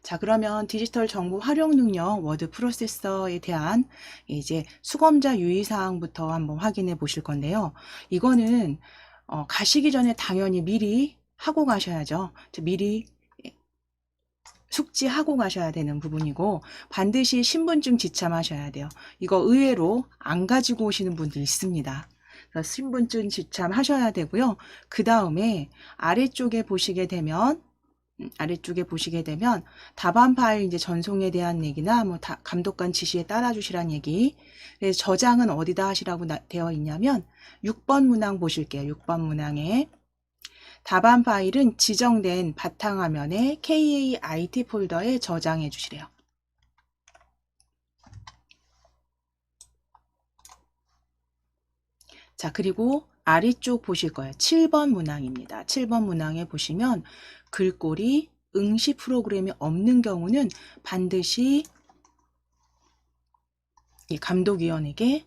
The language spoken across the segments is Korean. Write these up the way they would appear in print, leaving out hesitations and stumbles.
자, 그러면 디지털 정보 활용 능력 워드 프로세서에 대한 이제 수검자 유의사항부터 한번 확인해 보실 건데요. 이거는 가시기 전에 당연히 미리 하고 가셔야죠. 미리 숙지하고 가셔야 되는 부분이고, 반드시 신분증 지참하셔야 돼요. 이거 의외로 안 가지고 오시는 분들 있습니다. 그래서 신분증 지참하셔야 되고요. 그 다음에 아래쪽에 보시게 되면 답안 파일 이제 전송에 대한 얘기나 뭐 감독관 지시에 따라 주시란 얘기. 그래서 저장은 어디다 하시라고 되어 있냐면 6번 문항 보실게요. 6번 문항에 답안 파일은 지정된 바탕화면에 KAIT 폴더에 저장해 주시래요. 자, 그리고 아래쪽 보실 거예요. 7번 문항입니다. 7번 문항에 보시면 글꼴이 응시 프로그램이 없는 경우는 반드시 이 감독위원에게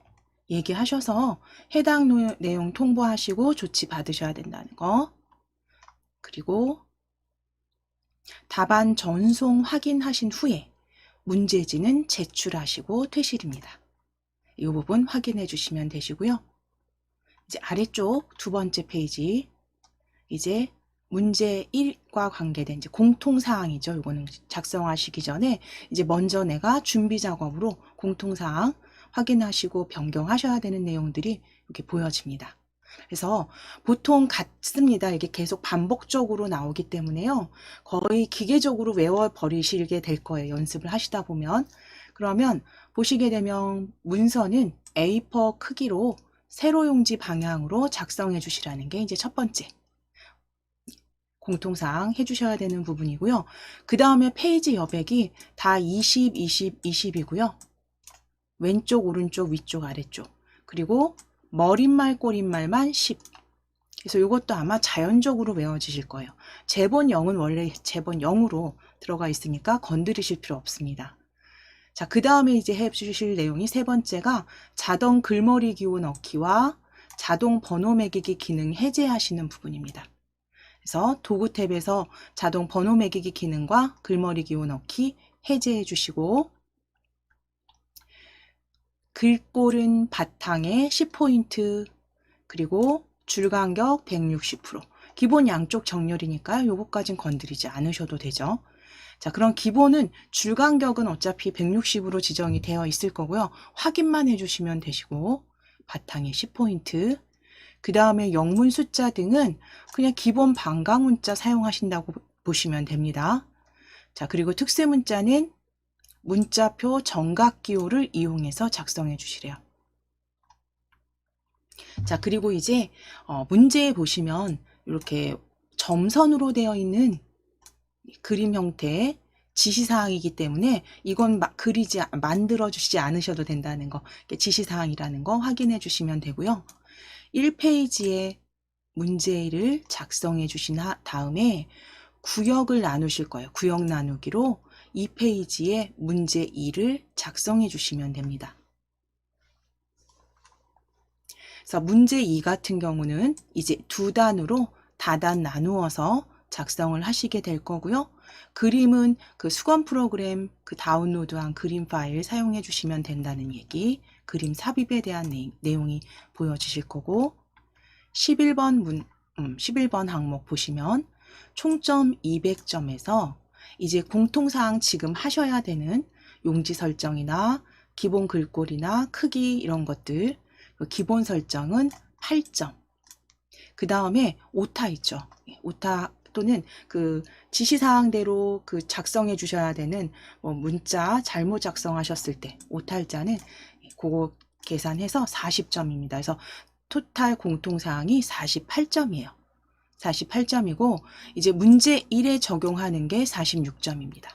얘기하셔서 해당 내용 통보하시고 조치 받으셔야 된다는 거. 그리고 답안 전송 확인하신 후에 문제지는 제출하시고 퇴실입니다. 이 부분 확인해 주시면 되시고요. 이제 아래쪽 두 번째 페이지, 이제 문제 1과 관계된 이제 공통사항이죠. 이거는 작성하시기 전에 이제 먼저 내가 준비 작업으로 공통사항 확인하시고 변경하셔야 되는 내용들이 이렇게 보여집니다. 그래서 보통 같습니다. 이게 계속 반복적으로 나오기 때문에요. 거의 기계적으로 외워버리시게 될 거예요. 연습을 하시다 보면. 그러면 보시게 되면 문서는 A4 크기로 세로 용지 방향으로 작성해 주시라는 게 이제 첫 번째 공통사항 해주셔야 되는 부분이고요. 그 다음에 페이지 여백이 다 20, 20, 20이고요. 왼쪽, 오른쪽, 위쪽, 아래쪽. 그리고 머릿말, 꼬릿말만 10. 그래서 이것도 아마 자연적으로 외워지실 거예요. 제본 0은 원래 제본 0으로 들어가 있으니까 건드리실 필요 없습니다. 자, 그 다음에 이제 해주실 내용이 세 번째가 자동 글머리 기호 넣기와 자동 번호 매기기 기능 해제하시는 부분입니다. 그래서 도구 탭에서 자동 번호 매기기 기능과 글머리 기호 넣기 해제해 주시고, 글꼴은 바탕에 10포인트, 그리고 줄 간격 160%. 기본 양쪽 정렬이니까요. 요거까진 건드리지 않으셔도 되죠. 자, 그럼 기본은 줄 간격은 어차피 160으로 지정이 되어 있을 거고요. 확인만 해주시면 되시고, 바탕에 10포인트. 그 다음에 영문 숫자 등은 그냥 기본 반가 문자 사용하신다고 보시면 됩니다. 자, 그리고 특수 문자는 문자표 정각 기호를 이용해서 작성해 주시래요. 자, 그리고 이제 문제에 보시면 이렇게 점선으로 되어 있는 그림 형태의 지시사항이기 때문에 이건 만들어 주시지 않으셔도 된다는 거, 지시사항이라는 거 확인해 주시면 되고요. 1페이지에 문제를 작성해 주신 다음에 구역을 나누실 거예요. 구역 나누기로 2페이지에 문제 2를 작성해 주시면 됩니다. 그래서 문제 2 같은 경우는 이제 두 단으로 다단 나누어서 작성을 하시게 될 거고요. 그림은 그 수검 프로그램 그 다운로드한 그림 파일 사용해 주시면 된다는 얘기, 그림 삽입에 대한 내용이 보여지실 거고, 11번 항목 보시면 총점 200점에서 이제 공통사항 지금 하셔야 되는 용지 설정이나 기본 글꼴이나 크기 이런 것들, 기본 설정은 8점. 그 다음에 오타 있죠. 오타 또는 그 지시사항대로 그 작성해 주셔야 되는 문자 잘못 작성하셨을 때 오탈자는 그거 계산해서 40점입니다. 그래서 토탈 공통사항이 48점이에요. 48점이고 이제 문제 1에 적용하는 게 46점입니다.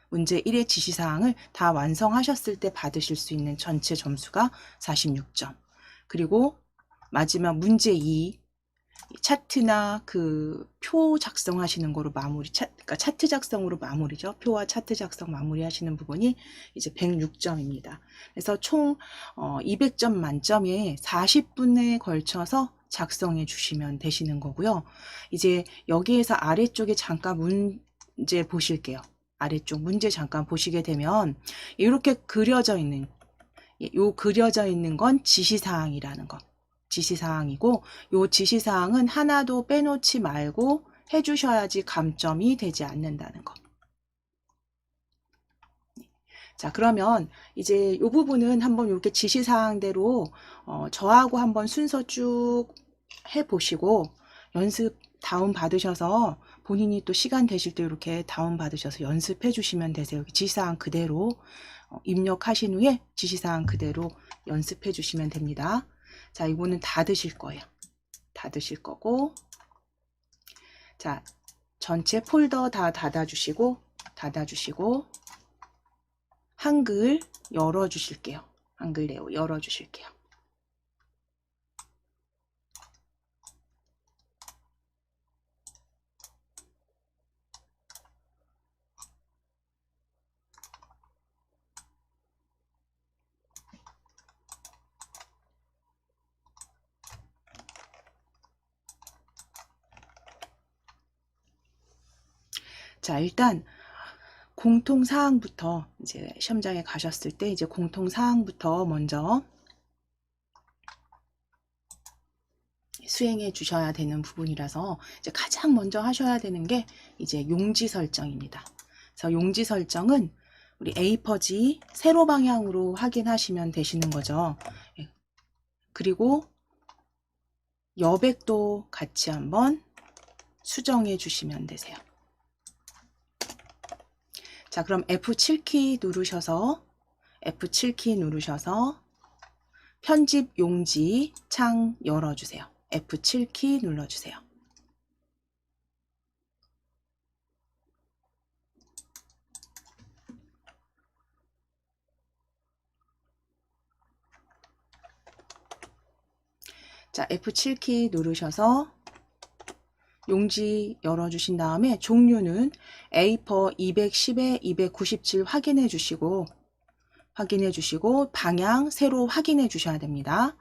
문제 1의 지시사항을 다 완성하셨을 때 받으실 수 있는 전체 점수가 46점. 그리고 마지막 문제 2, 차트나 그 표 작성하시는 거로 그러니까 차트 작성으로 마무리죠. 표와 차트 작성 마무리 하시는 부분이 이제 106점입니다. 그래서 총 200점 만점에 40분에 걸쳐서 작성해 주시면 되시는 거고요. 이제 여기에서 아래쪽에 잠깐 문제 보실게요. 아래쪽 문제 잠깐 보시게 되면 이렇게 그려져 있는 요 그려져 있는 건 지시사항이라는 거. 지시사항이고 요 지시사항은 하나도 빼놓지 말고 해주셔야지 감점이 되지 않는다는 거. 자, 그러면 이제 이 부분은 한번 이렇게 지시사항대로 저하고 한번 순서 쭉 해보시고 연습 다운 받으셔서 본인이 또 시간 되실 때 이렇게 다운 받으셔서 연습해 주시면 되세요. 지시사항 그대로 입력하신 후에 지시사항 그대로 연습해 주시면 됩니다. 자, 이거는 다 드실 거예요. 다 드실 거고, 자, 전체 폴더 다 닫아주시고 한글 열어주실게요. 한글 열어주실게요. 자, 일단 공통사항부터 이제 시험장에 가셨을 때 이제 공통사항부터 먼저 수행해 주셔야 되는 부분이라서 이제 가장 먼저 하셔야 되는 게 이제 용지 설정입니다. 그래서 용지 설정은 우리 A 퍼지 세로 방향으로 확인하시면 되시는 거죠. 그리고 여백도 같이 한번 수정해 주시면 되세요. 자, 그럼 F7키 누르셔서 편집 용지 창 열어주세요. F7키 눌러주세요. 자, F7키 누르셔서 용지 열어주신 다음에 종류는 A4 210에 297 확인해 주시고 방향 세로 확인해 주셔야 됩니다.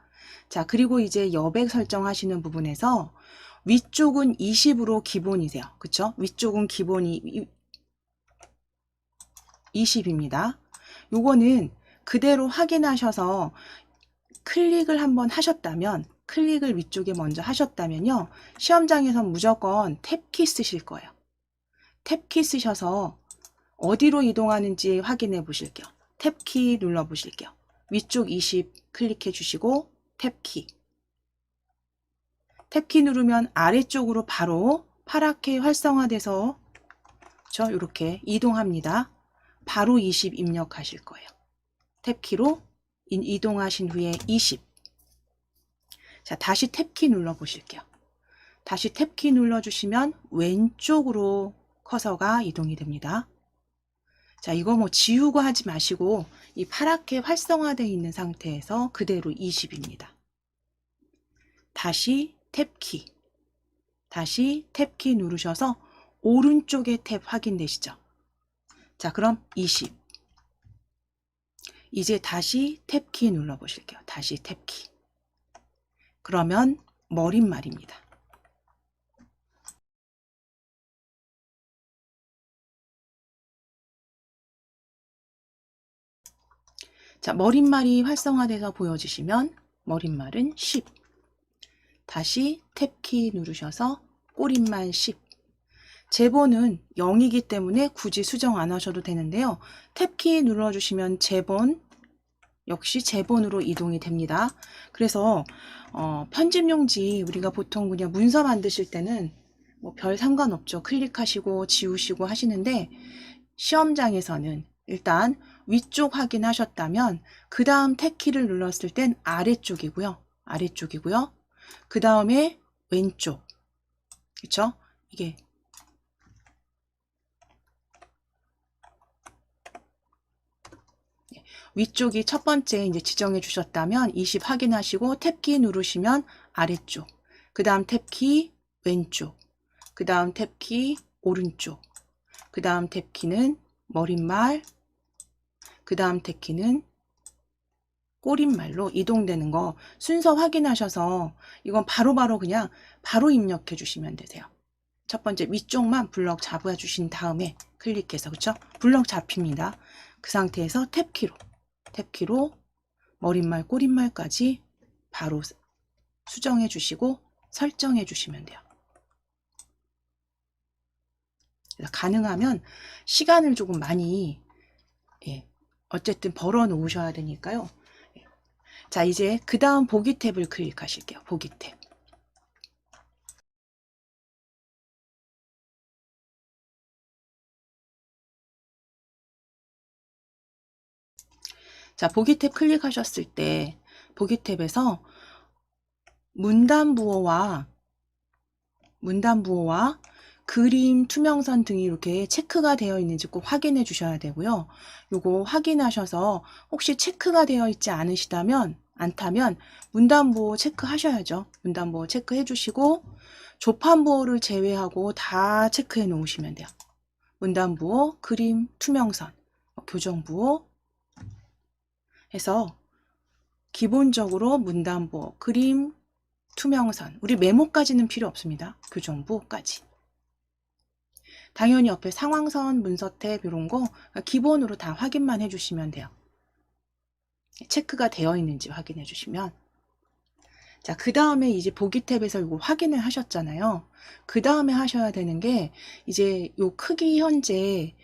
자, 그리고 이제 여백 설정하시는 부분에서 위쪽은 20으로 기본이세요. 그쵸? 위쪽은 기본이 20입니다. 요거는 그대로 확인하셔서 클릭을 한번 하셨다면 클릭을 위쪽에 먼저 하셨다면요. 시험장에서 무조건 탭키 쓰실 거예요. 탭키 쓰셔서 어디로 이동하는지 확인해 보실게요. 탭키 눌러 보실게요. 위쪽 20 클릭해 주시고 탭키. 탭키 누르면 아래쪽으로 바로 파랗게 활성화돼서 이렇게 이동합니다. 바로 20 입력하실 거예요. 탭키로 이동하신 후에 20. 자, 다시 탭키 눌러 보실게요. 다시 탭키 눌러주시면 왼쪽으로 커서가 이동이 됩니다. 자, 이거 뭐 지우고 하지 마시고 이 파랗게 활성화되어 있는 상태에서 그대로 20입니다. 다시 탭키 누르셔서 오른쪽에 탭 확인되시죠? 자, 그럼 20. 이제 다시 탭키 눌러 보실게요. 다시 탭키. 그러면 머릿말입니다. 자, 머릿말이 활성화돼서 보여주시면 머릿말은 10. 다시 탭키 누르셔서 꼬릿말 10. 제본은 0이기 때문에 굳이 수정 안 하셔도 되는데요. 탭키 눌러주시면 제본 역시 제본으로 이동이 됩니다. 그래서 편집용지 우리가 보통 그냥 문서 만드실 때는 뭐 별 상관없죠. 클릭하시고 지우시고 하시는데 시험장에서는 일단 위쪽 확인하셨다면 그 다음 탭키를 눌렀을 땐 아래쪽이고요. 그 다음에 왼쪽. 그쵸? 이게 위쪽이 첫 번째 이제 지정해 주셨다면 20 확인하시고 탭키 누르시면 아래쪽, 그 다음 탭키 왼쪽, 그 다음 탭키 오른쪽, 그 다음 탭키는 머릿말, 그 다음 탭키는 꼬릿말로 이동되는 거 순서 확인하셔서 이건 바로바로 그냥 바로 입력해 주시면 되세요. 첫 번째 위쪽만 블럭 잡아주신 다음에 클릭해서, 그쵸? 블럭 잡힙니다. 그 상태에서 탭키로 머릿말, 꼬릿말까지 바로 수정해 주시고 설정해 주시면 돼요. 가능하면 시간을 조금 많이 어쨌든 벌어 놓으셔야 되니까요. 자, 이제 그 다음 보기 탭을 클릭하실게요. 보기 탭. 자, 보기 탭 클릭하셨을 때 보기 탭에서 문단부호와 그림, 투명선 등이 이렇게 체크가 되어 있는지 꼭 확인해 주셔야 되고요. 요거 확인하셔서 혹시 체크가 되어 있지 않다면 문단부호 체크하셔야죠. 문단부호 체크해 주시고 조판부호를 제외하고 다 체크해 놓으시면 돼요. 문단부호, 그림, 투명선, 교정부호 해서 기본적으로 문단부호, 그림, 투명선, 우리 메모까지는 필요 없습니다. 교정부호까지. 당연히 옆에 상황선, 문서탭 이런 거 기본으로 다 확인만 해주시면 돼요. 체크가 되어 있는지 확인해 주시면. 자, 그 다음에 이제 보기 탭에서 이거 확인을 하셨잖아요. 그 다음에 하셔야 되는 게 이제 요 크기 현재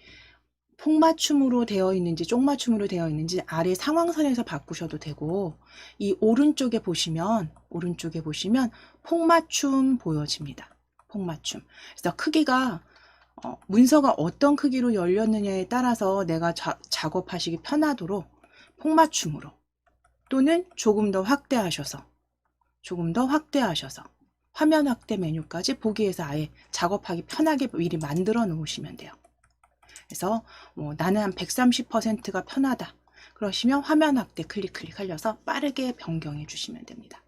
폭맞춤으로 되어 있는지 쪽맞춤으로 되어 있는지 아래 상황선에서 바꾸셔도 되고, 이 오른쪽에 보시면 폭맞춤 보여집니다. 폭맞춤. 그래서 크기가 문서가 어떤 크기로 열렸느냐에 따라서 내가 작업하시기 편하도록 폭맞춤으로 또는 조금 더 확대하셔서 화면 확대 메뉴까지 보기에서 아예 작업하기 편하게 미리 만들어 놓으시면 돼요. 그래서 나는 한 130%가 편하다 그러시면 화면 확대 클릭 하셔서 빠르게 변경해 주시면 됩니다.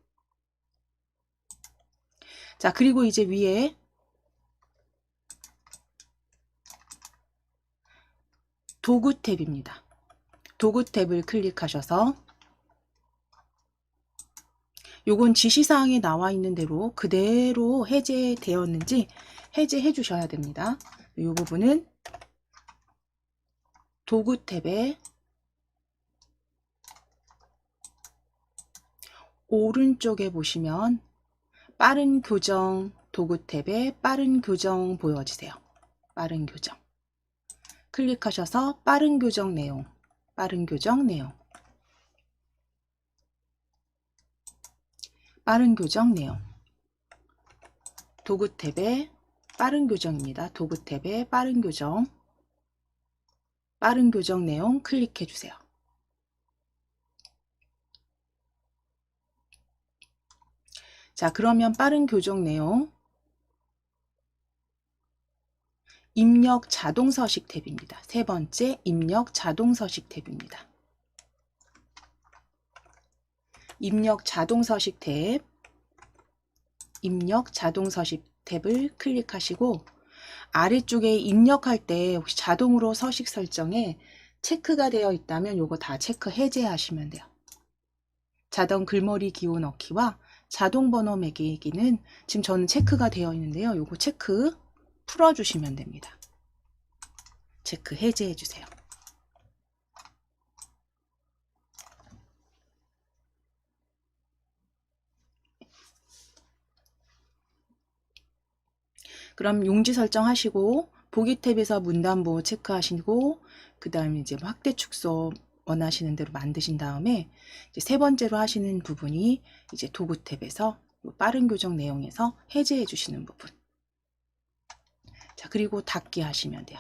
자, 그리고 이제 위에 도구 탭입니다. 도구 탭을 클릭하셔서 요건 지시사항에 나와 있는 대로 그대로 해제되었는지 해제해 주셔야 됩니다. 이 부분은 도구 탭에 오른쪽에 보시면 빠른 교정 도구 탭에 빠른 교정 보여지세요. 빠른 교정 클릭하셔서 빠른 교정 내용 도구 탭에 빠른 교정입니다. 도구 탭에 빠른 교정 내용 클릭해 주세요. 자, 그러면 빠른 교정 내용 입력 자동 서식 탭입니다. 세 번째 입력 자동 서식 탭입니다. 입력 자동 서식 탭을 클릭하시고 아래쪽에 입력할 때 혹시 자동으로 서식 설정에 체크가 되어 있다면 요거 다 체크 해제하시면 돼요. 자동 글머리 기호 넣기와 자동 번호 매기기는 지금 저는 체크가 되어 있는데요. 요거 체크 풀어주시면 됩니다. 체크 해제해 주세요. 그럼 용지 설정하시고 보기 탭에서 문단부호 체크하시고 그 다음에 이제 확대 축소 원하시는 대로 만드신 다음에 이제 세 번째로 하시는 부분이 이제 도구 탭에서 빠른 교정 내용에서 해제해 주시는 부분. 자, 그리고 닫기 하시면 돼요.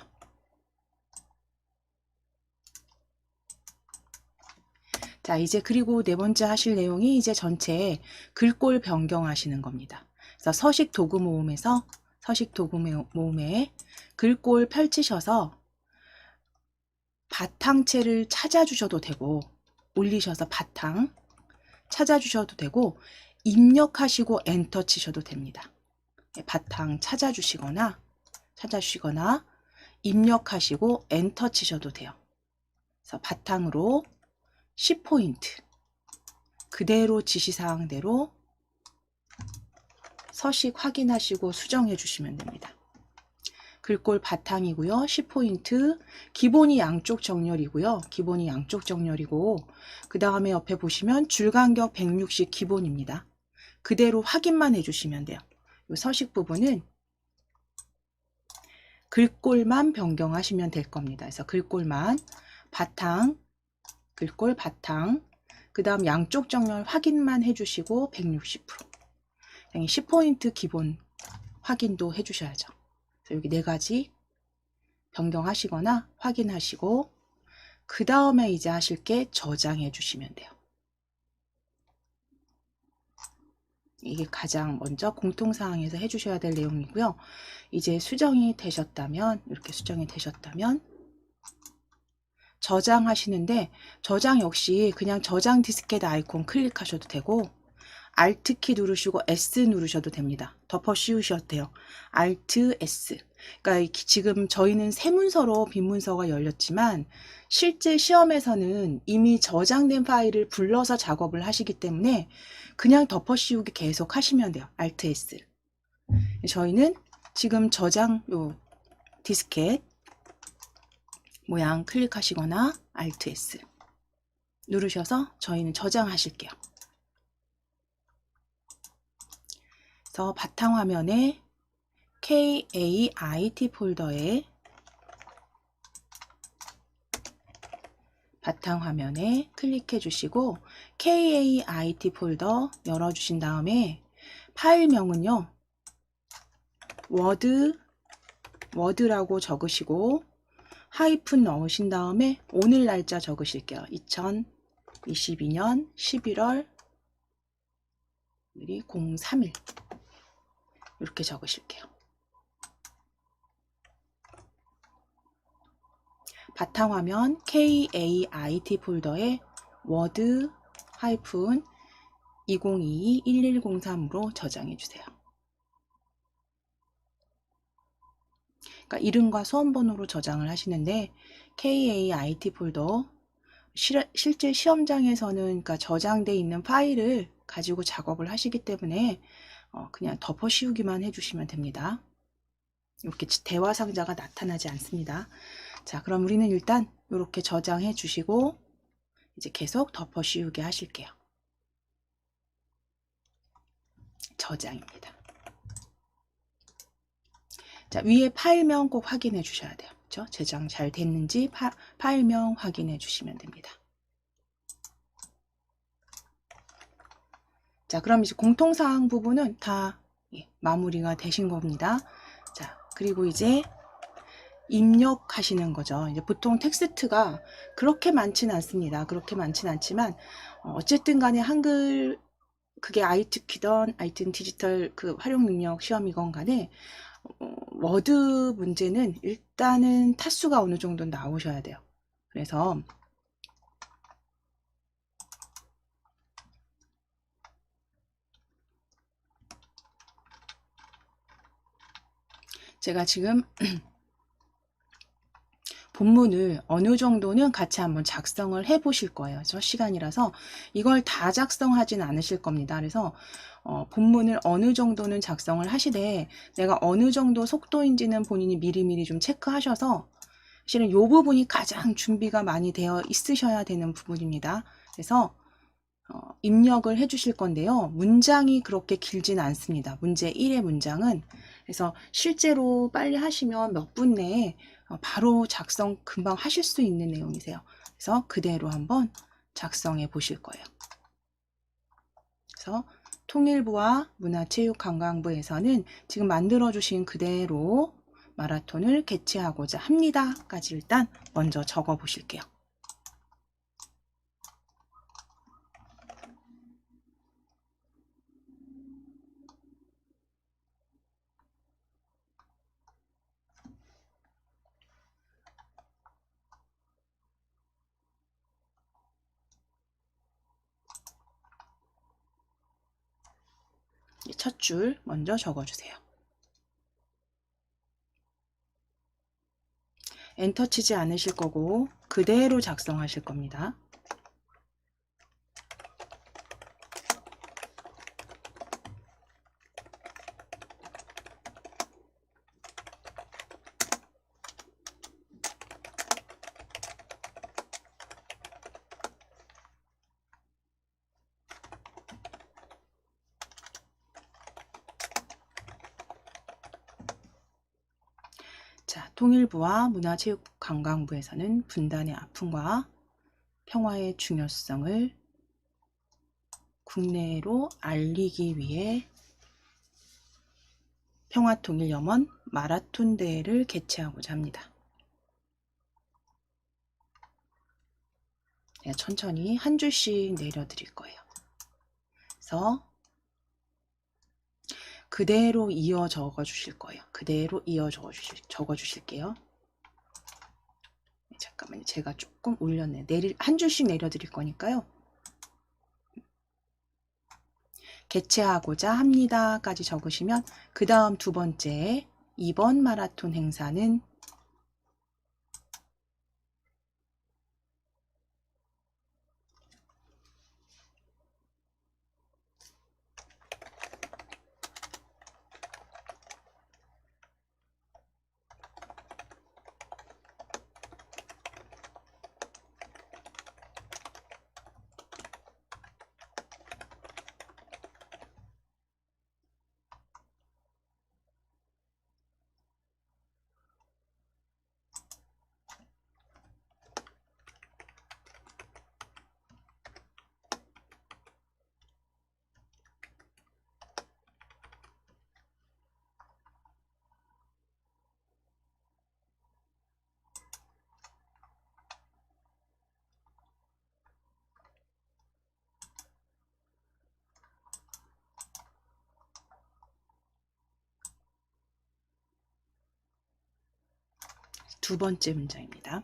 자, 이제 그리고 네 번째 하실 내용이 이제 전체 글꼴 변경하시는 겁니다. 그래서 서식 도구 모음에 글꼴 펼치셔서 바탕체를 찾아주셔도 되고 올리셔서 바탕 찾아주셔도 되고 입력하시고 엔터 치셔도 됩니다. 바탕 찾아주시거나 입력하시고 엔터 치셔도 돼요. 그래서 바탕으로 10포인트 그대로 지시사항대로 서식 확인하시고 수정해 주시면 됩니다. 글꼴 바탕이고요. 10포인트. 기본이 양쪽 정렬이고요. 기본이 양쪽 정렬이고 그 다음에 옆에 보시면 줄간격 160 기본입니다. 그대로 확인만 해주시면 돼요. 이 서식 부분은 글꼴만 변경하시면 될 겁니다. 그래서 글꼴만 바탕, 글꼴 바탕, 그 다음 양쪽 정렬 확인만 해주시고 160%. 10포인트 기본 확인도 해주셔야죠. 그래서 여기 4가지 변경하시거나 확인하시고 그 다음에 이제 하실 게 저장해 주시면 돼요. 이게 가장 먼저 공통사항에서 해주셔야 될 내용이고요. 이제 수정이 되셨다면, 이렇게 수정이 되셨다면 저장하시는데 저장 역시 그냥 저장 디스켓 아이콘 클릭하셔도 되고 Alt키 누르시고 S 누르셔도 됩니다. 덮어 씌우셔도 돼요. Alt S. 그러니까 지금 저희는 새 문서로 빈 문서가 열렸지만 실제 시험에서는 이미 저장된 파일을 불러서 작업을 하시기 때문에 그냥 덮어 씌우기 계속 하시면 돼요. Alt S. 저희는 지금 저장 요 디스켓 모양 클릭하시거나 Alt S 누르셔서 저희는 저장하실게요. 그래서 바탕화면에 KAIT 폴더에 바탕화면에 클릭해 주시고 KAIT 폴더 열어주신 다음에 파일명은요 워드라고 적으시고 하이픈 넣으신 다음에 오늘 날짜 적으실게요. 2022년 11월 03일 이렇게 적으실게요. 바탕화면 KAIT 폴더에 워드 하이픈 2022-1103으로 저장해 주세요. 그러니까 이름과 수험번호로 저장을 하시는데 KAIT 폴더 실제 시험장에서는 그러니까 저장돼 있는 파일을 가지고 작업을 하시기 때문에 그냥 덮어 씌우기만 해주시면 됩니다. 이렇게 대화 상자가 나타나지 않습니다. 자, 그럼 우리는 일단 이렇게 저장해 주시고 이제 계속 덮어 씌우기 하실게요. 저장입니다. 자, 위에 파일명 꼭 확인해 주셔야 돼요. 그렇죠? 저장 잘 됐는지 파일명 확인해 주시면 됩니다. 자, 그럼 이제 공통사항 부분은 다 마무리가 되신 겁니다. 자, 그리고 이제 입력하시는 거죠. 이제 보통 텍스트가 그렇게 많지는 않습니다. 그렇게 많지는 않지만 어쨌든 간에 한글 그게 IT키던 하여튼 디지털 그 활용 능력 시험이건 간에 워드 문제는 일단은 타수가 어느 정도 나오셔야 돼요. 그래서 제가 지금 본문을 어느 정도는 같이 한번 작성을 해 보실 거예요. 저 시간이라서 이걸 다 작성하진 않으실 겁니다. 그래서 본문을 어느 정도는 작성을 하시되 내가 어느 정도 속도인지는 본인이 미리미리 좀 체크하셔서 사실은 이 부분이 가장 준비가 많이 되어 있으셔야 되는 부분입니다. 그래서 입력을 해 주실 건데요. 문장이 그렇게 길진 않습니다. 문제 1의 문장은. 그래서 실제로 빨리 하시면 몇 분 내에 바로 작성 금방 하실 수 있는 내용이세요. 그래서 그대로 한번 작성해 보실 거예요. 그래서 통일부와 문화체육관광부에서는 지금 만들어 주신 그대로 마라톤을 개최하고자 합니다까지 일단 먼저 적어 보실게요. 첫 줄 먼저 적어주세요. 엔터 치지 않으실 거고 그대로 작성하실 겁니다. 자, 통일부와 문화체육관광부에서는 분단의 아픔과 평화의 중요성을 국내로 알리기 위해 평화통일염원 마라톤 대회를 개최하고자 합니다. 제가 천천히 한 줄씩 내려드릴 거예요. 그래서 그대로 이어 적어 주실 거예요. 그대로 이어 적어 주실게요. 잠깐만요. 제가 조금 올렸네. 한 줄씩 내려드릴 거니까요. 개최하고자 합니다까지 적으시면 그 다음 두 번째 2번 마라톤 행사는 두 번째 문장입니다.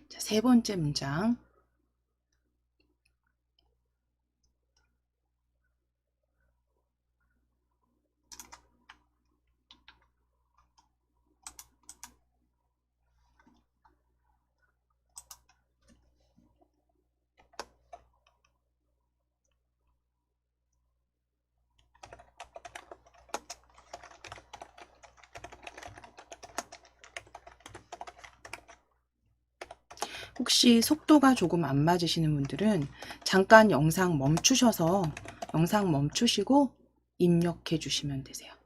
자, 세 번째 문장. 혹시 속도가 조금 안 맞으시는 분들은 잠깐 영상 멈추셔서 영상 멈추시고 입력해 주시면 되세요.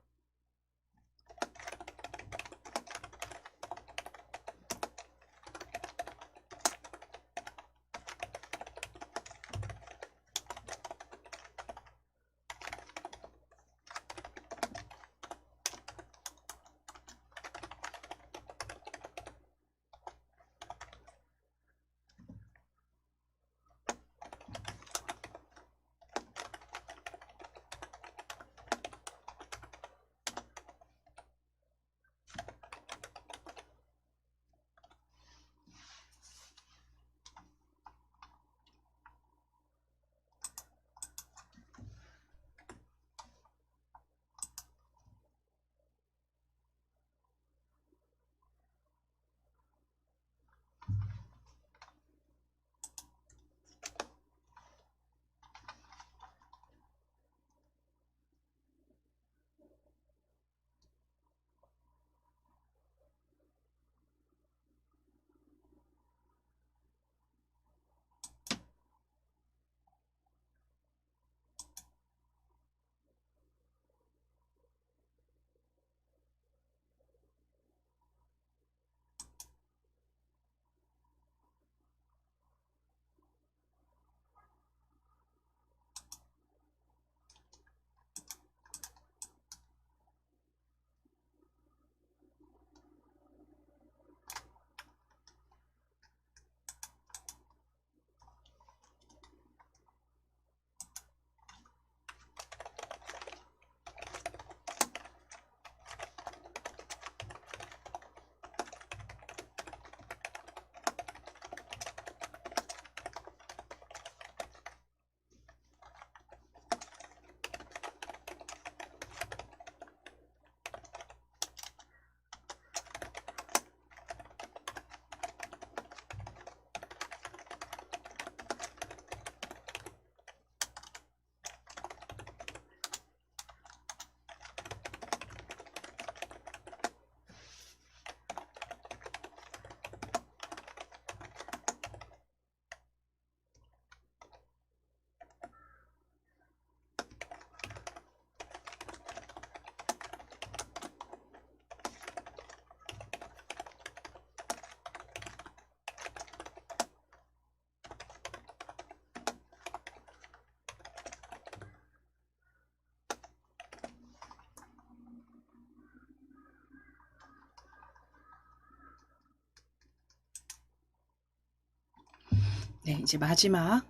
네, 이제 마지막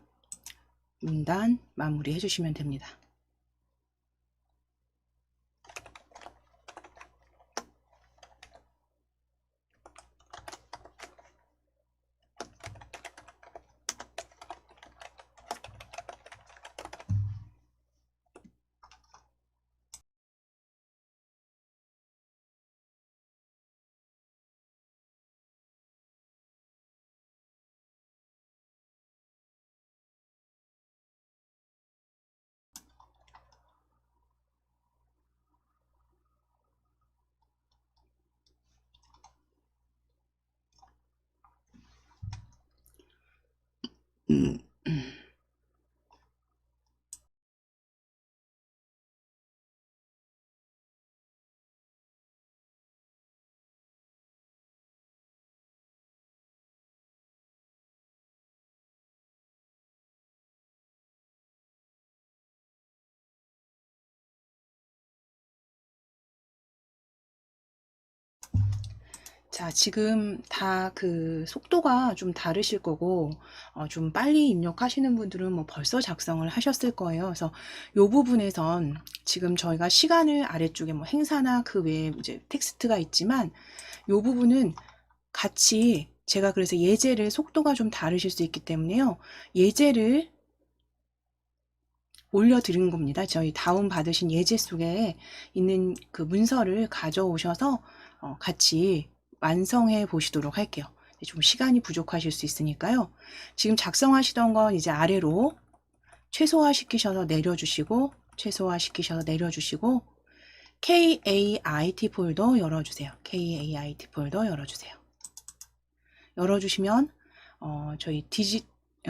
문단 마무리 해주시면 됩니다. 음. 자, 지금 다 그 속도가 좀 다르실 거고, 좀 빨리 입력하시는 분들은 뭐 벌써 작성을 하셨을 거예요. 그래서 요 부분에선 지금 저희가 시간을 아래쪽에 뭐 행사나 그 외에 이제 텍스트가 있지만, 요 부분은 같이 제가 그래서 예제를 속도가 좀 다르실 수 있기 때문에요. 예제를 올려드린 겁니다. 저희 다운 받으신 예제 속에 있는 그 문서를 가져오셔서 같이 완성해 보시도록 할게요. 좀 시간이 부족하실 수 있으니까요. 지금 작성하시던 건 이제 아래로 최소화 시키셔서 내려주시고, 최소화 시키셔서 내려주시고, KAIT 폴더 열어주세요. KAIT 폴더 열어주세요. 열어주시면 저희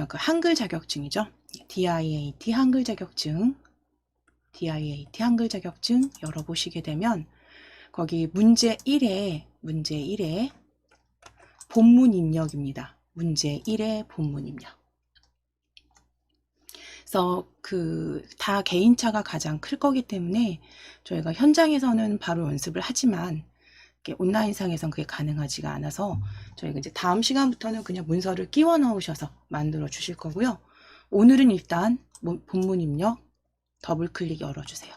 그 한글 자격증이죠. DIAT 한글 자격증, DIAT 한글 자격증 열어보시게 되면 거기 문제 1에 본문 입력입니다. 문제 1의 본문 입력. 그래서 그 다 개인차가 가장 클 거기 때문에 저희가 현장에서는 바로 연습을 하지만 온라인상에선 그게 가능하지가 않아서 저희가 이제 다음 시간부터는 그냥 문서를 끼워 넣으셔서 만들어 주실 거고요. 오늘은 일단 본문 입력 더블 클릭 열어주세요.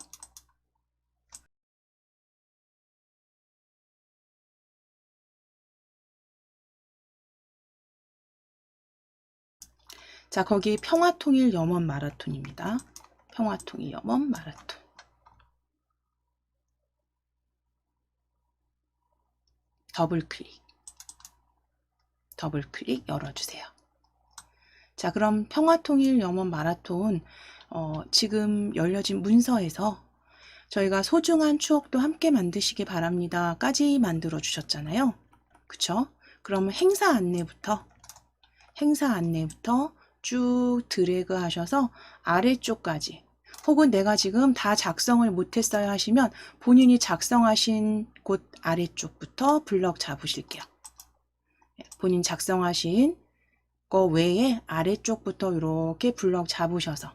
자, 거기 평화통일 염원 마라톤입니다. 평화통일 염원 마라톤. 더블 클릭 열어주세요. 자, 그럼 평화통일 염원 마라톤 지금 열려진 문서에서 저희가 소중한 추억도 함께 만드시기 바랍니다 까지 만들어 주셨잖아요. 그쵸? 그럼 행사 안내부터 쭉 드래그 하셔서 아래쪽까지, 혹은 내가 지금 다 작성을 못했어요 하시면 본인이 작성하신 곳 아래쪽부터 블럭 잡으실게요. 본인 작성하신 거 외에 아래쪽부터 이렇게 블럭 잡으셔서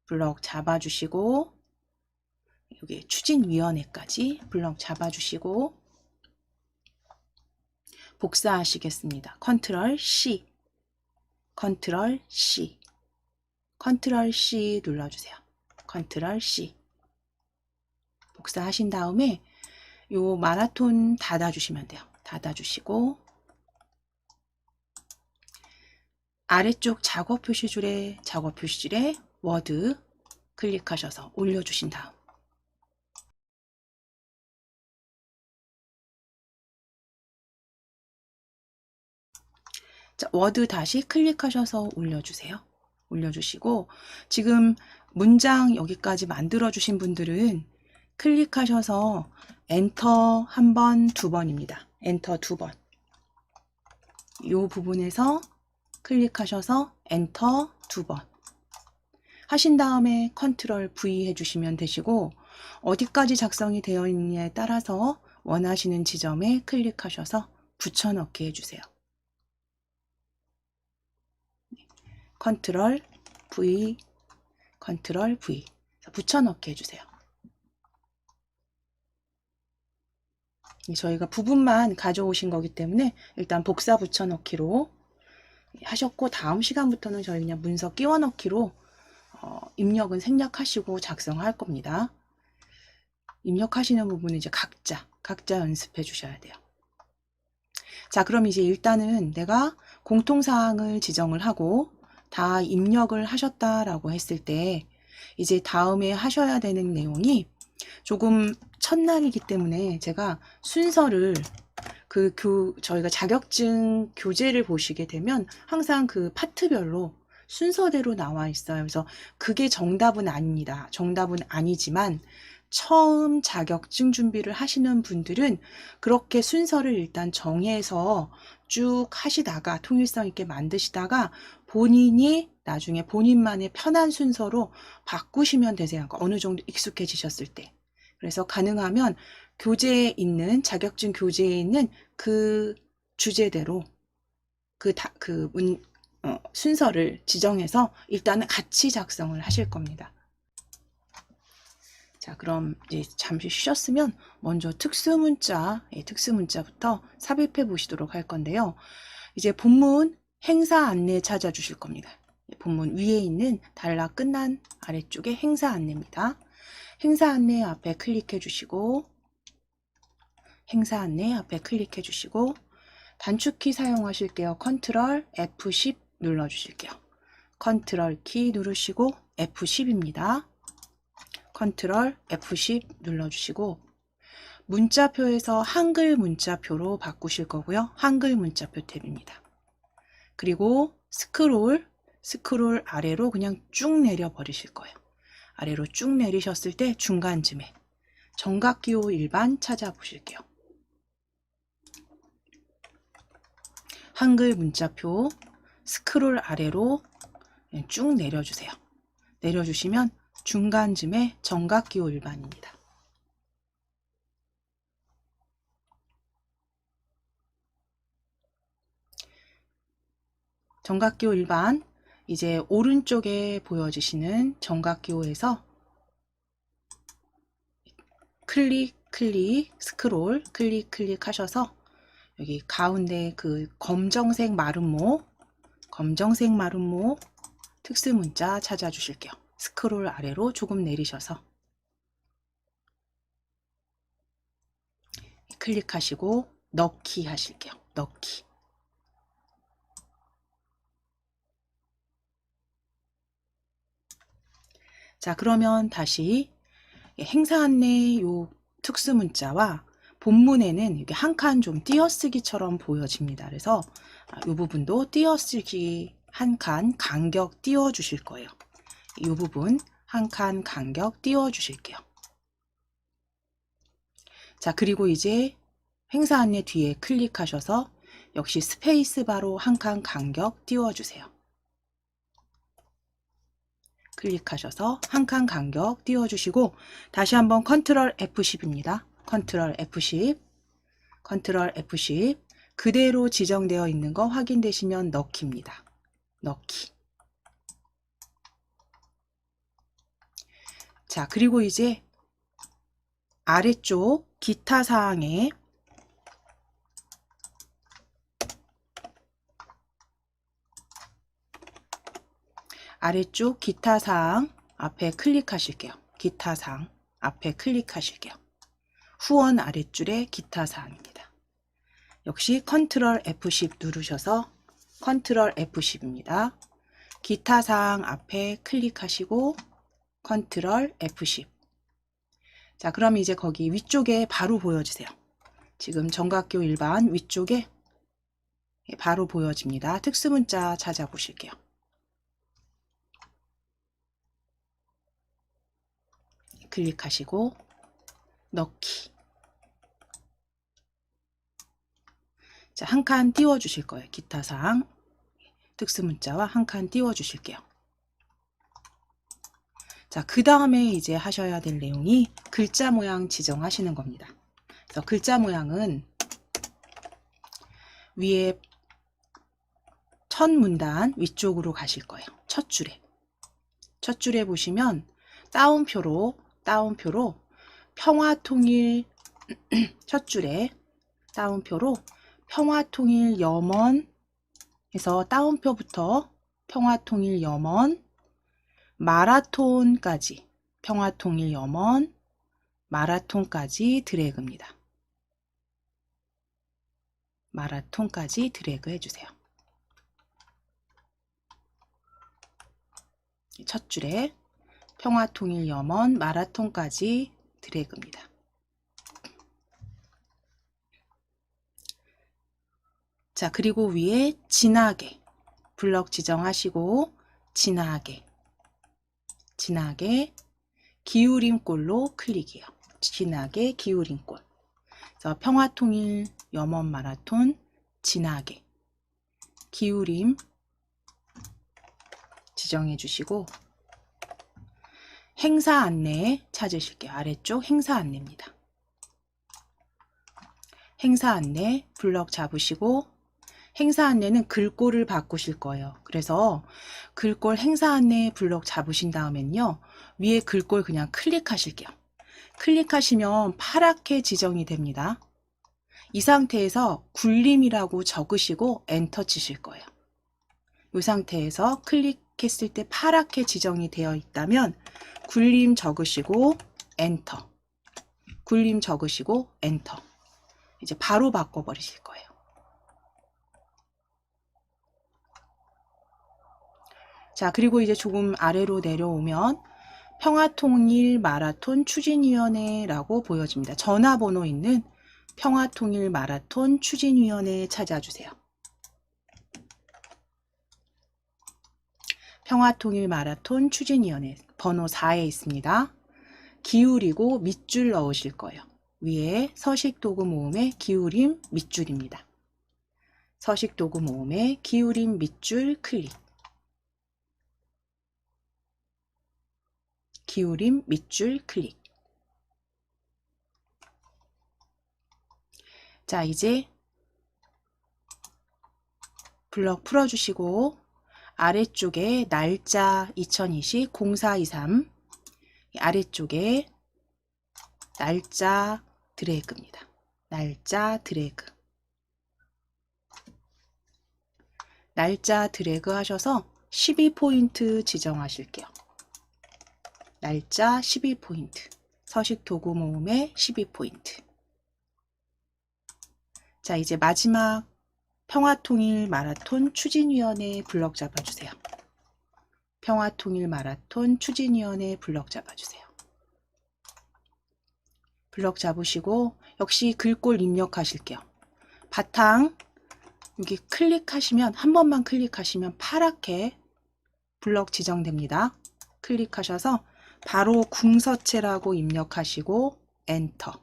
블럭 잡아주시고, 여기 추진위원회까지 블럭 잡아주시고 복사하시겠습니다. 컨트롤 C, 컨트롤 C, 컨트롤 C 눌러주세요. 컨트롤 C. 복사하신 다음에 요 마라톤 닫아주시면 돼요. 닫아주시고 아래쪽 작업 표시줄에 워드 클릭하셔서 올려주신 다음, 자, 워드 다시 클릭하셔서 올려주세요. 올려주시고 지금 문장 여기까지 만들어 주신 분들은 클릭하셔서 엔터 한 번, 두 번입니다. 엔터 두 번. 이 부분에서 클릭하셔서 엔터 두 번 하신 다음에 컨트롤 V 해주시면 되시고, 어디까지 작성이 되어 있느냐에 따라서 원하시는 지점에 클릭하셔서 붙여넣기 해주세요. 컨트롤 V, 컨트롤 V 붙여넣기 해주세요. 저희가 부분만 가져오신 거기 때문에 일단 복사 붙여넣기로 하셨고, 다음 시간부터는 저희 그냥 문서 끼워 넣기로 입력은 생략하시고 작성할 겁니다. 입력하시는 부분은 이제 각자 연습해 주셔야 돼요. 자, 그럼 이제 일단은 내가 공통사항을 지정을 하고 다 입력을 하셨다라고 했을 때 이제 다음에 하셔야 되는 내용이 조금 첫날이기 때문에 제가 순서를 저희가 자격증 교재를 보시게 되면 항상 그 파트별로 순서대로 나와 있어요. 그래서 그게 정답은 아닙니다. 정답은 아니지만 처음 자격증 준비를 하시는 분들은 그렇게 순서를 일단 정해서 쭉 하시다가 통일성 있게 만드시다가 본인이 나중에 본인만의 편한 순서로 바꾸시면 되세요. 그러니까 어느 정도 익숙해지셨을 때. 그래서 가능하면 교재에 있는 자격증 교재에 있는 그 주제대로 순서를 지정해서 일단은 같이 작성을 하실 겁니다. 자, 그럼 이제 잠시 쉬셨으면 먼저 특수문자부터 삽입해 보시도록 할 건데요. 이제 본문 행사 안내 찾아주실 겁니다. 본문 위에 있는 달라 끝난 아래쪽에 행사 안내입니다. 행사 안내 앞에 클릭해 주시고 단축키 사용하실게요. 컨트롤 F10 눌러 주실게요. 컨트롤 키 누르시고 F10입니다. 컨트롤 F10 눌러주시고 문자표에서 한글 문자표로 바꾸실 거고요. 한글 문자표 탭입니다. 그리고 스크롤 아래로 그냥 쭉 내려 버리실 거예요. 아래로 쭉 내리셨을 때 중간쯤에 정각기호 일반 찾아보실게요. 한글 문자표 스크롤 아래로 쭉 내려주세요. 내려주시면 중간쯤에 정각기호 일반입니다. 정각기호 일반, 이제 오른쪽에 보여지시는 정각기호에서 스크롤 클릭 하셔서 여기 가운데 그 검정색 마름모 특수문자 찾아주실게요. 스크롤 아래로 조금 내리셔서 클릭하시고 넣기 하실게요. 넣기. 자, 그러면 다시 행사 안내 요 특수문자와 본문에는 이게 한 칸 좀 띄어쓰기처럼 보여집니다. 그래서 이 부분도 띄어쓰기 한 칸 간격 띄워 주실 거예요. 이 부분 한 칸 간격 띄워 주실게요. 자, 그리고 이제 행사 안내 뒤에 클릭하셔서 역시 스페이스바로 한 칸 간격 띄워 주세요. 클릭하셔서 한 칸 간격 띄워 주시고 다시 한번 컨트롤 F10입니다. 컨트롤 F10 그대로 지정되어 있는 거 확인되시면 넣기입니다. 넣기. 자, 그리고 이제 아래쪽 기타 사항에 아래쪽 기타 사항 앞에 클릭하실게요. 기타 사항 앞에 클릭하실게요. 후원 아랫줄에 기타 사항입니다. 역시 컨트롤 F10 누르셔서 컨트롤 F10입니다. 기타 사항 앞에 클릭하시고 컨트롤 F10. 자, 그럼 이제 거기 위쪽에 바로 보여주세요. 지금 정각기호 일반 위쪽에 바로 보여집니다. 특수문자 찾아보실게요. 클릭하시고 넣기. 자, 한 칸 띄워 주실 거예요. 기타 사항 특수문자와 한 칸 띄워 주실게요. 자, 그 다음에 이제 하셔야 될 내용이 글자 모양 지정하시는 겁니다. 그래서 글자 모양은 위에 첫 문단 위쪽으로 가실 거예요. 첫 줄에 보시면 따옴표로 평화통일 첫 줄에 따옴표로 평화통일 염원 해서 따옴표부터 평화통일염원 마라톤까지 평화통일염원 마라톤까지 드래그입니다. 마라톤까지 드래그 해주세요. 첫 줄에 평화통일염원 마라톤까지 드래그입니다. 자, 그리고 위에 진하게 블럭 지정하시고 진하게 기울임꼴로 클릭이요. 진하게 기울임꼴. 그래서 평화통일염원 마라톤 진하게 기울임 지정해 주시고 행사 안내 찾으실게요. 아래쪽 행사 안내입니다. 행사 안내 블럭 잡으시고 행사 안내는 글꼴을 바꾸실 거예요. 그래서 글꼴 행사 안내 블럭 잡으신 다음엔요. 위에 글꼴 그냥 클릭하실게요. 클릭하시면 파랗게 지정이 됩니다. 이 상태에서 굴림이라고 적으시고 엔터 치실 거예요. 이 상태에서 클릭했을 때 파랗게 지정이 되어 있다면 굴림 적으시고 엔터. 굴림 적으시고 엔터. 이제 바로 바꿔버리실 거예요. 자, 그리고 이제 조금 아래로 내려오면 평화통일 마라톤 추진위원회라고 보여집니다. 전화번호 있는 평화통일 마라톤 추진위원회 찾아주세요. 평화통일 마라톤 추진위원회 번호 4에 있습니다. 기울이고 밑줄 넣으실 거예요. 위에 서식도구 모음의 기울임 밑줄입니다. 서식도구 모음의 기울임 밑줄 클릭. 기울임 밑줄 클릭. 자, 이제 블럭 풀어주시고 아래쪽에 날짜 2020 0423 아래쪽에 날짜 드래그입니다. 날짜 드래그. 날짜 드래그 하셔서 12포인트 지정하실게요. 날짜 12포인트. 서식 도구 모음의 12포인트. 자, 이제 마지막 평화통일 마라톤 추진위원회 블럭 잡아주세요. 평화통일 마라톤 추진위원회 블럭 잡아주세요. 블럭 잡으시고 역시 글꼴 입력하실게요. 바탕 여기 클릭하시면 한 번만 클릭하시면 파랗게 블럭 지정됩니다. 클릭하셔서 바로 궁서체라고 입력하시고 엔터.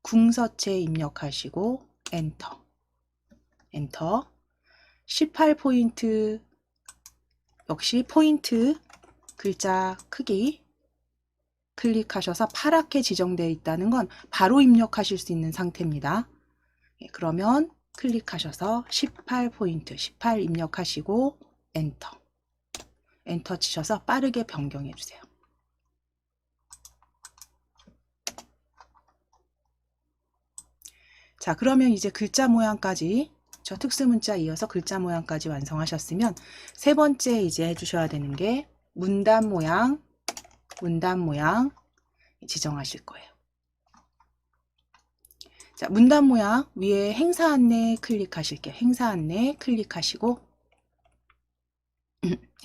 궁서체 입력하시고 엔터. 엔터. 18포인트 역시 포인트 글자 크기 클릭하셔서 파랗게 지정되어 있다는 건 바로 입력하실 수 있는 상태입니다. 그러면 클릭하셔서 18포인트 18 입력하시고 엔터. 엔터 치셔서 빠르게 변경해 주세요. 자, 그러면 이제 글자 모양까지 저 특수문자 이어서 글자 모양까지 완성하셨으면 세 번째 이제 해주셔야 되는 게 문단 모양 지정하실 거예요. 자, 문단 모양 위에 행사 안내 클릭하실게요. 행사 안내 클릭하시고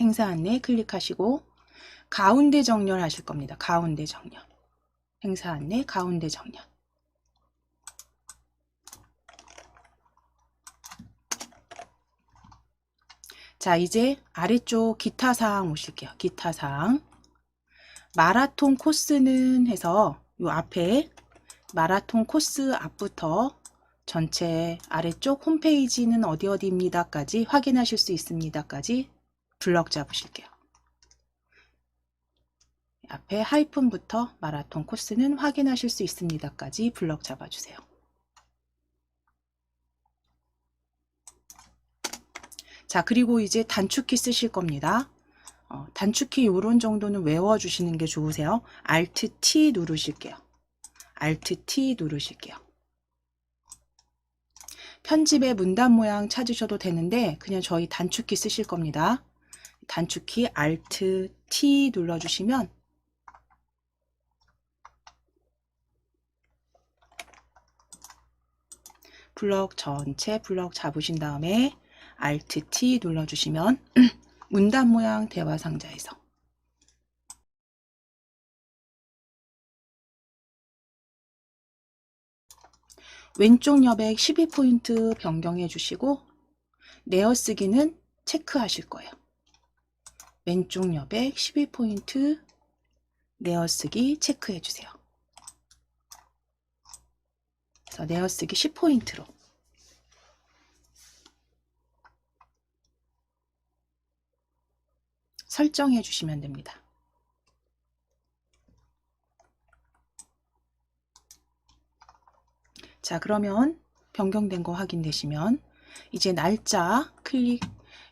행사 안내 클릭하시고 가운데 정렬 하실 겁니다. 가운데 정렬. 행사 안내 가운데 정렬. 자, 이제 아래쪽 기타 사항 오실게요. 기타 사항. 마라톤 코스는 해서 요 앞에 마라톤 코스 앞부터 전체 아래쪽 홈페이지는 어디입니다까지 확인하실 수 있습니다까지 블럭 잡으실게요. 앞에 하이픈부터 마라톤 코스는 확인하실 수 있습니다까지 블럭 잡아주세요. 자, 그리고 이제 단축키 쓰실 겁니다. 단축키 요런 정도는 외워주시는 게 좋으세요. Alt T 누르실게요. Alt T 누르실게요. 편집의 문단 모양 찾으셔도 되는데 그냥 저희 단축키 쓰실 겁니다. 단축키 Alt T 눌러주시면 블럭 전체 블럭 잡으신 다음에 Alt T 눌러주시면 문단 모양 대화 상자에서 왼쪽 여백 12포인트 변경해 주시고 내어쓰기는 체크하실 거예요. 왼쪽 여백 12포인트 내어쓰기 체크해 주세요. 그래서 내어쓰기 10포인트로 설정해 주시면 됩니다. 자, 그러면 변경된 거 확인되시면 이제 날짜 클릭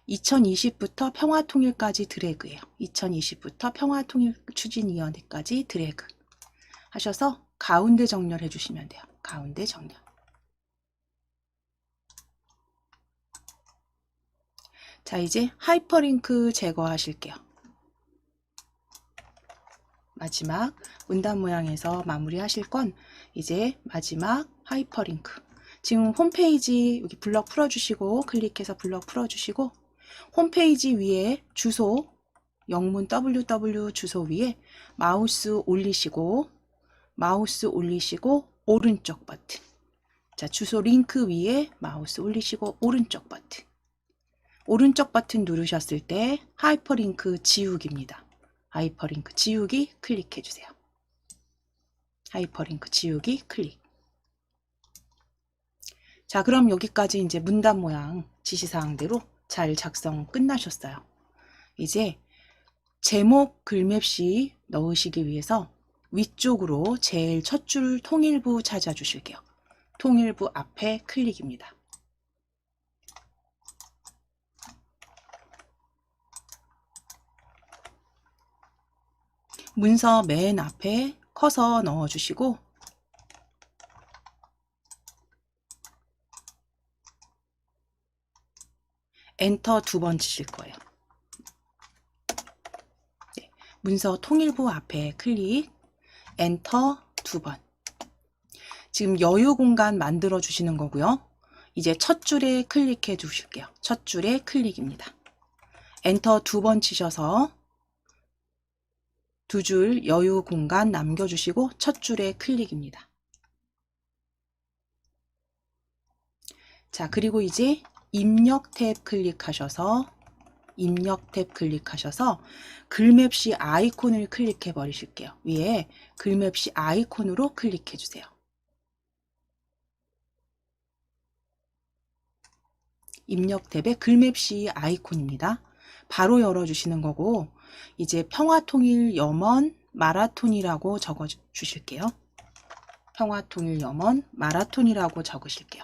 2020부터 평화통일까지 드래그예요. 2020부터 평화통일 추진위원회까지 드래그 하셔서 가운데 정렬해 주시면 돼요. 가운데 정렬. 자, 이제 하이퍼링크 제거하실게요. 마지막 문단 모양에서 마무리 하실 건 이제 마지막 하이퍼링크. 지금 홈페이지 여기 블럭 풀어주시고 클릭해서 블럭 풀어주시고 홈페이지 위에 주소 영문 www 주소 위에 마우스 올리시고 오른쪽 버튼. 자, 주소 링크 위에 마우스 올리시고 오른쪽 버튼 누르셨을 때 하이퍼링크 지우기입니다. 하이퍼링크 지우기 클릭해 주세요. 하이퍼링크 지우기 클릭. 자, 그럼 여기까지 이제 문단 모양 지시사항대로 잘 작성 끝나셨어요. 이제 제목 글맵시 넣으시기 위해서 위쪽으로 제일 첫 줄 통일부 찾아주실게요. 통일부 앞에 클릭입니다. 문서 맨 앞에 커서 넣어주시고 엔터 2번 치실 거예요. 네, 문서 통일부 앞에 클릭, 엔터 2번. 지금 여유 공간 만들어 주시는 거고요. 이제 첫 줄에 클릭해 주실게요. 첫 줄에 클릭입니다. 엔터 2번 치셔서 두 줄 여유 공간 남겨주시고 첫 줄에 클릭입니다. 자, 그리고 이제 입력 탭 클릭하셔서 글맵시 아이콘을 클릭해 버리실게요. 위에 글맵시 아이콘으로 클릭해 주세요. 입력 탭에 글맵시 아이콘입니다. 바로 열어주시는 거고 이제 평화통일 염원 마라톤이라고 적어 주실게요. 평화통일 염원 마라톤이라고 적으실게요.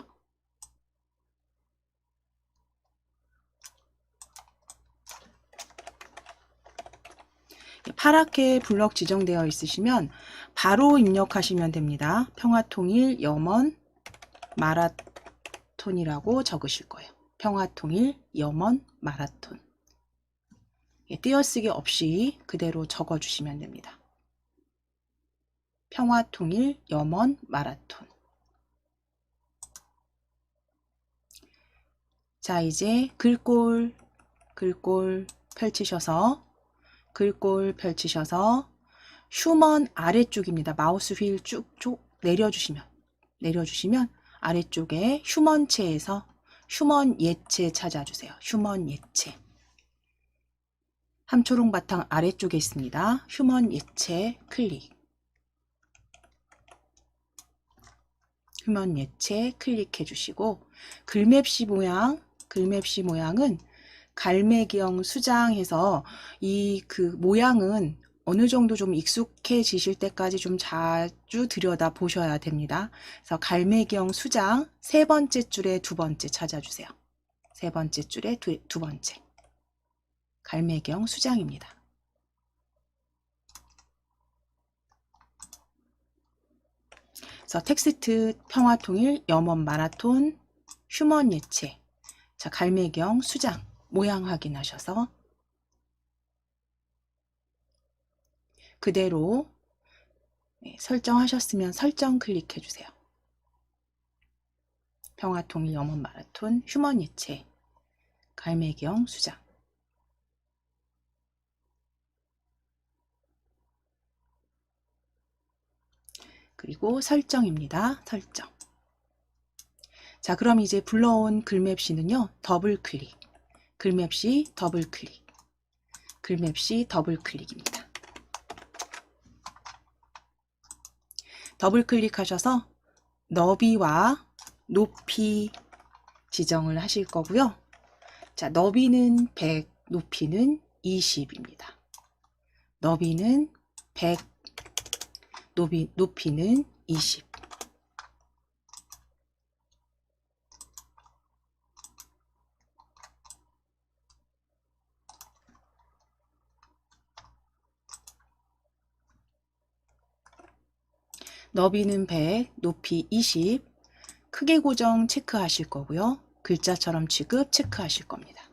파랗게 블럭 지정되어 있으시면 바로 입력하시면 됩니다. 평화통일 염원 마라톤이라고 적으실 거예요. 평화통일 염원 마라톤. 띄어쓰기 없이 그대로 적어주시면 됩니다. 평화통일 염원 마라톤. 자, 이제 글꼴 펼치셔서 휴먼 아래쪽입니다. 마우스 휠 쭉쭉 내려주시면 아래쪽에 휴먼체에서 휴먼 예체 찾아주세요. 휴먼 예체. 함초롱 바탕 아래쪽에 있습니다. 휴먼 예체 클릭. 휴먼 예체 클릭해 주시고 글맵시 모양은 갈매기형 수장해서 이 모양은 어느 정도 좀 익숙해지실 때까지 좀 자주 들여다 보셔야 됩니다. 그래서 갈매기형 수장 세 번째 줄에 두 번째 찾아주세요. 세 번째 줄에 두 번째. 갈매기형 수장입니다. 그래서 텍스트 평화통일 염원 마라톤 휴먼 예체. 자, 갈매경 수장 모양 확인하셔서 그대로 설정하셨으면 설정 클릭해 주세요. 평화통일 염원 마라톤 휴먼 예체 갈매경 수장. 그리고 설정입니다. 설정. 자, 그럼 이제 불러온 글맵시는요. 더블 클릭. 글맵시 더블 클릭. 글맵시 더블 클릭입니다. 더블 클릭하셔서 너비와 높이 지정을 하실 거고요. 자, 너비는 100, 높이는 20입니다. 너비는 100, 높이는 20. 너비는 100, 높이 20. 크기 고정 체크하실 거고요. 글자처럼 취급 체크하실 겁니다.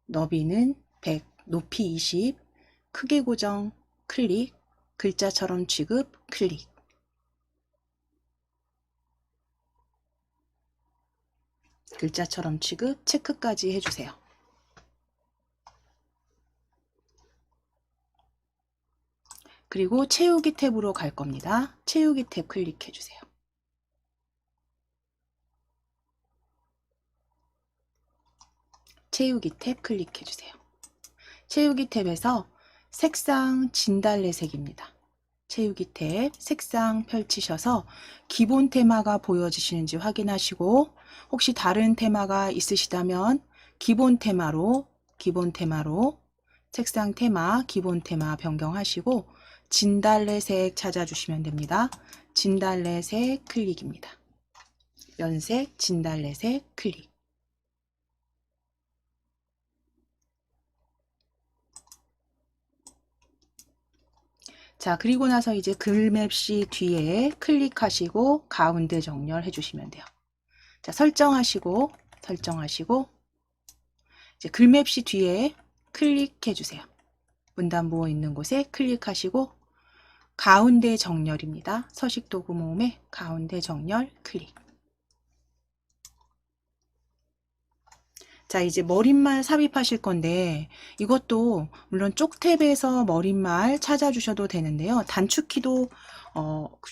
너비는 100, 높이 20, 크기 고정 클릭, 글자처럼 취급 클릭. 글자처럼 취급 체크까지 해주세요. 그리고 채우기 탭으로 갈 겁니다. 채우기 탭 클릭해 주세요. 채우기 탭 클릭해 주세요. 채우기 탭에서 색상 진달래색입니다. 채우기 탭 색상 펼치셔서 기본 테마가 보여지시는지 확인하시고 혹시 다른 테마가 있으시다면 기본 테마로 색상 테마 기본 테마 변경하시고 진달래색 찾아주시면 됩니다. 진달래색 클릭입니다. 연색 진달래색 클릭. 자, 그리고 나서 이제 글맵시 뒤에 클릭하시고 가운데 정렬해 주시면 돼요. 자, 설정하시고 이제 글맵시 뒤에 클릭해 주세요. 문단부호 있는 곳에 클릭하시고 가운데 정렬입니다. 서식 도구 모음의 가운데 정렬 클릭. 자, 이제 머릿말 삽입하실 건데 이것도 물론 쪽탭에서 머릿말 찾아주셔도 되는데요. 단축키도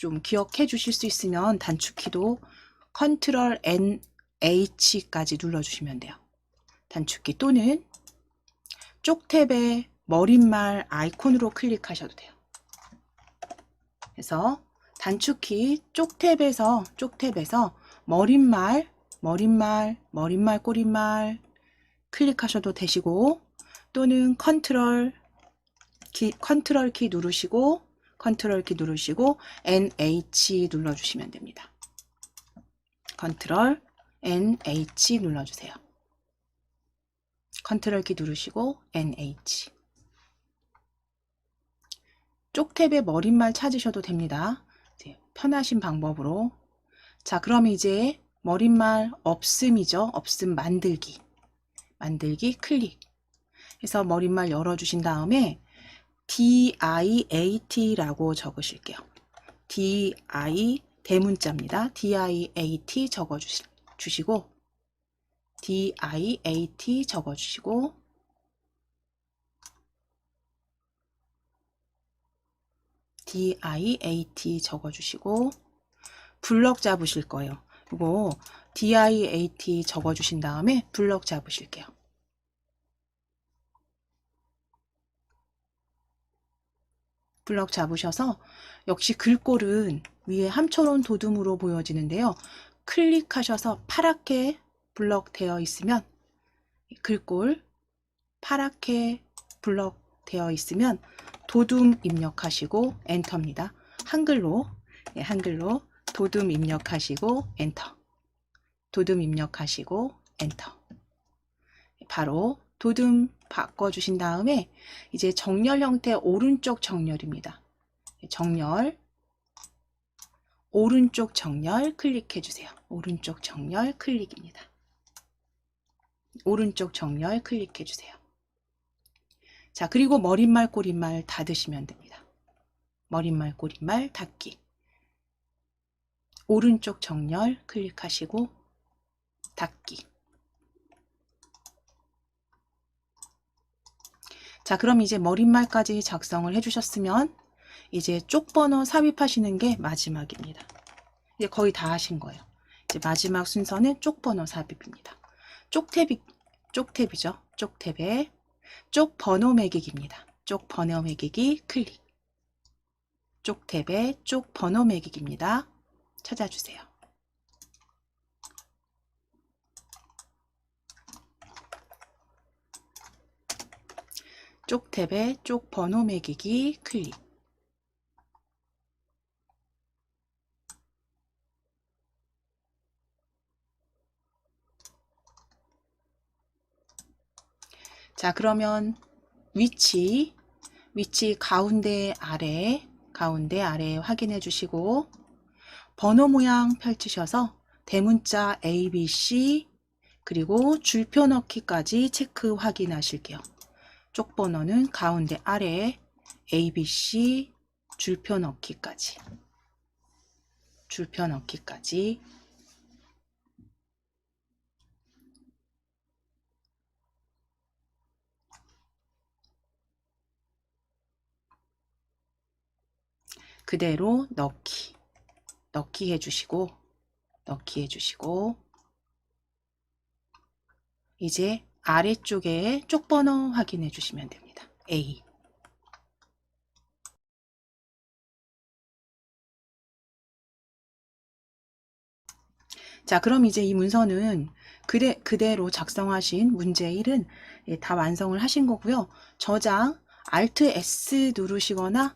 좀 기억해 주실 수 있으면 단축키도 컨트롤 N, H까지 눌러주시면 돼요. 단축키 또는 쪽탭에 머릿말 아이콘으로 클릭하셔도 돼요. 그래서 단축키 쪽탭에서 머릿말, 꼬릿말 클릭하셔도 되시고 또는 컨트롤 키 누르시고 NH 눌러주시면 됩니다. 컨트롤 NH 눌러주세요. 컨트롤 키 누르시고 NH. 쪽탭에 머릿말 찾으셔도 됩니다. 편하신 방법으로. 자, 그럼 이제 머릿말 없음이죠. 없음 만들기 클릭 해서 머릿말 열어주신 다음에 DIAT라고 적으실게요. DI 대문자입니다. DIAT 적어주시고 DIAT 적어주시고 DIAT 적어주시고 블럭 잡으실 거예요. 이거 DIAT 적어주신 다음에 블럭 잡으실게요. 블럭 잡으셔서 역시 글꼴은 위에 함초론 도둠으로 보여지는데요. 클릭하셔서 파랗게 블럭 되어 있으면 글꼴 파랗게 블럭 되어 있으면 도둠 입력하시고 엔터입니다. 한글로 도둠 입력하시고 엔터. 도둠 입력하시고 엔터. 바로 도둠 바꿔주신 다음에 이제 정렬 형태 오른쪽 정렬입니다. 정렬 오른쪽 정렬 클릭해 주세요. 오른쪽 정렬 클릭입니다. 오른쪽 정렬 클릭해 주세요. 자, 그리고 머릿말 꼬릿말 닫으시면 됩니다. 머릿말 꼬릿말 닫기. 오른쪽 정렬 클릭하시고 닫기. 자, 그럼 이제 머릿말까지 작성을 해주셨으면 이제 쪽번호 삽입하시는 게 마지막입니다. 이제 거의 다 하신 거예요. 이제 마지막 순서는 쪽번호 삽입입니다. 쪽탭이죠. 쪽탭에 쪽번호 매기기입니다. 쪽번호 매기기 클릭. 쪽탭에 쪽번호 매기기입니다. 찾아주세요. 쪽탭에 쪽번호 매기기 클릭. 자, 그러면 위치 가운데 아래 확인해 주시고 번호 모양 펼치셔서 대문자 ABC 그리고 줄표 넣기까지 체크 확인하실게요. 쪽번호는 가운데 아래 ABC 줄표 넣기까지 그대로 넣기 해주시고 이제 아래쪽에 쪽번호 확인해 주시면 됩니다. A. 자, 그럼 이제 이 문서는 그대로 작성하신 문제 1은 다 완성을 하신 거고요. 저장 Alt S 누르시거나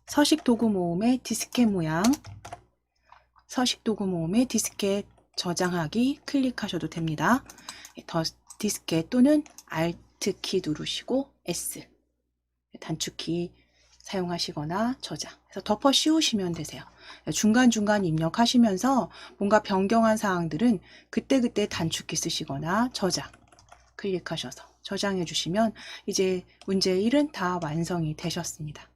서식 도구 모음의 디스켓 모양, 서식 도구 모음의 디스켓 저장하기 클릭하셔도 됩니다. 더 디스켓 또는 Alt 키 누르시고 S 단축키 사용하시거나 저장. 그래서 덮어 씌우시면 되세요. 중간중간 입력하시면서 뭔가 변경한 사항들은 그때그때 단축키 쓰시거나 저장 클릭하셔서 저장해 주시면 이제 문제 1은 다 완성이 되셨습니다.